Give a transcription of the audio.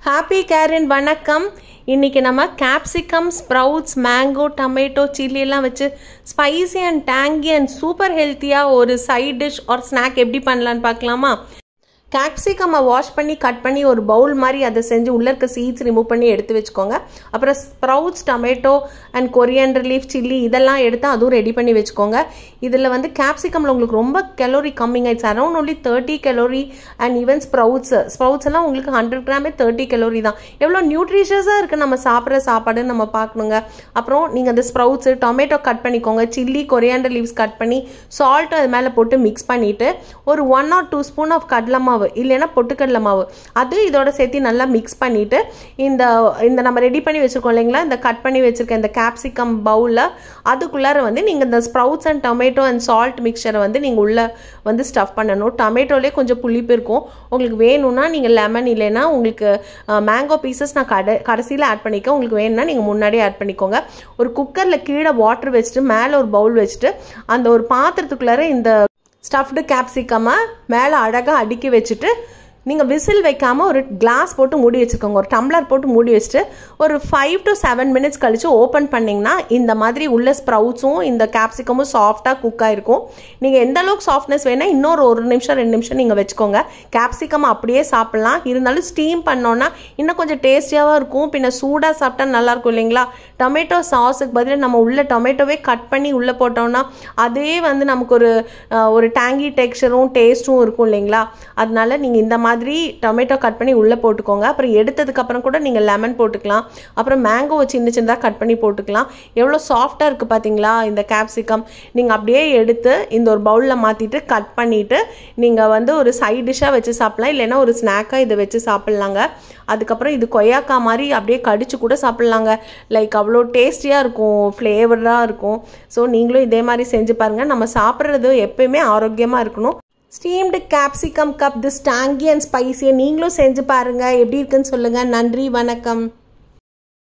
Happy கேரன் வணக்கம். இன்றைக்கி நம்ம capsicum, sprouts, mango, tomato, chilli எல்லாம் வச்சு ஸ்பைசி அண்ட் டேங்கி அண்ட் சூப்பர் ஹெல்த்தியாக ஒரு சைட் டிஷ் ஆர் ஸ்நாக் எப்படி பண்ணலான்னு பார்க்கலாமா? கேப்சிகம்மை வாஷ் பண்ணி கட் பண்ணி ஒரு பவுல் மாதிரி அதை செஞ்சு உள்ளே இருக்க சீட்ஸ் ரிமூவ் பண்ணி எடுத்து வச்சுக்கோங்க. அப்புறம் sprouts, tomato and coriander leaf, chilli இதெல்லாம் எடுத்து அதுவும் ரெடி பண்ணி வச்சுக்கோங்க. இதில் வந்து கேப்சிகமில் உங்களுக்கு ரொம்ப கலோரி கம்மிங் ஆயிடுச்சு. Around only 30 calorie. And even sprouts எல்லாம் உங்களுக்கு 100 கிராமே 30 கலோரி தான். எவ்வளோ நியூட்ரிஷியஸாக இருக்குது நம்ம சாப்பிட்ற சாப்பாடுன்னு நம்ம பார்க்கணுங்க. அப்புறம் நீங்கள் அந்த ஸ்ப்ரவுட்ஸு, டொமேட்டோ கட் பண்ணிக்கோங்க. சில்லி, கொரியாண்டர் லீவ்ஸ் கட் பண்ணி சால்ட்டு அது மேலே போட்டு மிக்ஸ் பண்ணிவிட்டு ஒரு 1 or 2 ஸ்பூன் ஆஃப் கடலை மாவு இல்லைன்னா பொட்டுக்கடலை மாவு அது இதோட சேர்த்து நல்லா மிக்ஸ் பண்ணிவிட்டு இந்த நம்ம ரெடி பண்ணி வச்சுருக்கோம் இல்லைங்களா, இந்த கட் பண்ணி வச்சுருக்க இந்த கேப்சிகம் பவுலில் அதுக்குள்ளார வந்து நீங்கள் இந்த sprouts and tomato and salt மிக்சரை வந்து நீங்கள் உள்ளே வந்து ஸ்டஃப் பண்ணணும். டொமேட்டோலேயே கொஞ்சம் புளிப்பு இருக்கும். உங்களுக்கு வேணும்னா நீங்கள் லெமன், இல்லைன்னா உங்களுக்கு மேங்கோ பீசஸ் நான் கடைசியில் ஆட் பண்ணிக்க. உங்களுக்கு வேணும்னா நீங்கள் முன்னாடியே ஆட் பண்ணிக்கோங்க. ஒரு குக்கரில் கீழே வாட்டர் வச்சுட்டு மேலே ஒரு பவுல் வச்சுட்டு அந்த ஒரு பாத்திரத்துக்குள்ளார இந்த ஸ்டஃப்டு கேப்சிகம்மை மேலே அழகாக அடுக்கி வச்சுட்டு நீங்கள் விசில் வைக்காமல் ஒரு கிளாஸ் போட்டு மூடி வச்சுக்கோங்க. ஒரு டம்ளர் போட்டு மூடி வச்சுட்டு ஒரு 5 to 7 மினிட்ஸ் கழித்து ஓப்பன் பண்ணிங்கன்னா இந்த மாதிரி உள்ள ஸ்ப்ரவுட்ஸும் இந்த கேப்சிகமும் சாஃப்டாக குக் ஆகிருக்கும். நீங்கள் எந்த அளவுக்கு சாஃப்ட்னஸ் வேணால் இன்னொரு 1 நிமிஷம் 2 நிமிஷம் நீங்கள் வச்சுக்கோங்க. கேப்சிகம் அப்படியே சாப்பிட்லாம். இருந்தாலும் ஸ்டீம் பண்ணோன்னா இன்னும் கொஞ்சம் டேஸ்டியாகவும் இருக்கும். பின்ன சூடாக சாப்பிட்டா நல்லாயிருக்கும் இல்லைங்களா? டொமேட்டோ சாஸுக்கு பதிலாக நம்ம உள்ள டொமேட்டோவே கட் பண்ணி உள்ளே போட்டோம்னா அதே வந்து நமக்கு ஒரு டேங்கி டெக்ஸ்சரும் டேஸ்ட்டும் இருக்கும் இல்லைங்களா? அதனால நீங்கள் இந்த மாதிரி டொமேட்டோ கட் பண்ணி உள்ளே போட்டுக்கோங்க. அப்புறம் எடுத்ததுக்கப்புறம் கூட நீங்கள் லெமன் போட்டுக்கலாம். அப்புறம் மேங்கோவை சின்ன சின்னதாக கட் பண்ணி போட்டுக்கலாம். எவ்வளோ சாஃப்டாக இருக்குது பார்த்தீங்களா இந்த கேப்சிகம். நீங்கள் அப்படியே எடுத்து இந்த ஒரு பவுலில் மாற்றிட்டு கட் பண்ணிவிட்டு நீங்கள் வந்து ஒரு சைட் டிஷ்ஷாக வச்சு சாப்பிட்லாம், இல்லைன்னா ஒரு ஸ்நாக்காக இதை வச்சு சாப்பிட்லாங்க. அதுக்கப்புறம் இது கொய்யாக்காய் மாதிரி அப்படியே கடிச்சு கூட சாப்பிட்லாங்க. லைக் அவ்வளோ டேஸ்டியாக இருக்கும், ஃப்ளேவராக இருக்கும். ஸோ நீங்களும் இதே மாதிரி செஞ்சு பாருங்கள். நம்ம சாப்பிட்றது எப்பயுமே ஆரோக்கியமாக இருக்கணும். Steamed capsicum cup this tangy and ஸ்பைசியை நீங்களும் செஞ்சு பாருங்கள். எப்படி இருக்குன்னு சொல்லுங்கள். நன்றி, வணக்கம்.